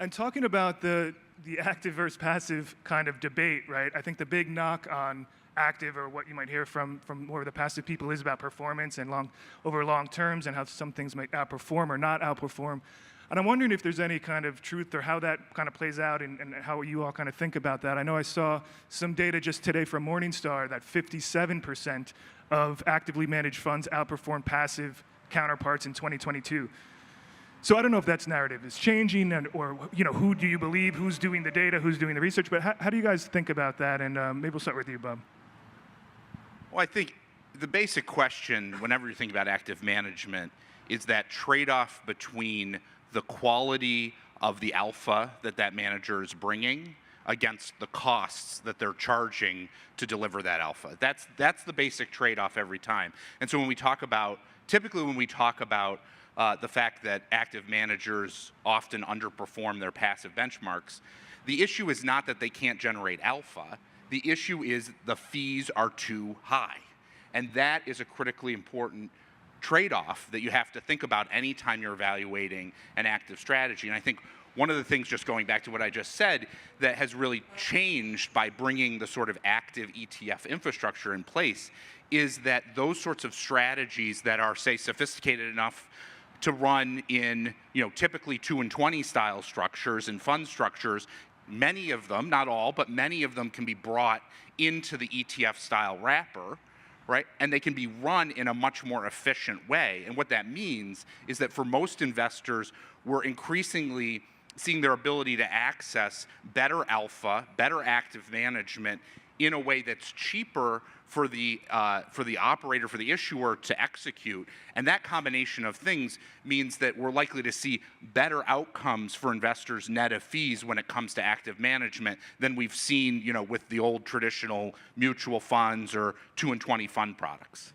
And talking about the active versus passive kind of debate, right? I think the big knock on active, or what you might hear from more of the passive people, is about performance and over long terms, and how some things might outperform or not outperform. And I'm wondering if there's any kind of truth, or how that kind of plays out, and how you all kind of think about that. I know I saw some data just today from Morningstar that 57% of actively managed funds outperformed passive counterparts in 2022. So I don't know if that's narrative is changing, or who do you believe, who's doing the data, who's doing the research, but how do you guys think about that? And maybe we'll start with you, Bob. Well, I think the basic question, whenever you think about active management, is that trade-off between the quality of the alpha that manager is bringing against the costs that they're charging to deliver that alpha. That's the basic trade-off every time. And so when we talk about, typically when we talk about the fact that active managers often underperform their passive benchmarks, the issue is not that they can't generate alpha. The issue is the fees are too high. And that is a critically important trade-off that you have to think about anytime you're evaluating an active strategy. And I think one of the things, just going back to what I just said, that has really changed by bringing the sort of active ETF infrastructure in place is that those sorts of strategies that are, say, sophisticated enough to run in, typically 2 and 20 style structures and fund structures, many of them, not all, but many of them can be brought into the ETF style wrapper, right? And they can be run in a much more efficient way. And what that means is that for most investors, we're increasingly seeing their ability to access better alpha, better active management in a way that's cheaper for the operator, for the issuer to execute. And that combination of things means that we're likely to see better outcomes for investors net of fees when it comes to active management than we've seen, with the old traditional mutual funds or 2 and 20 fund products.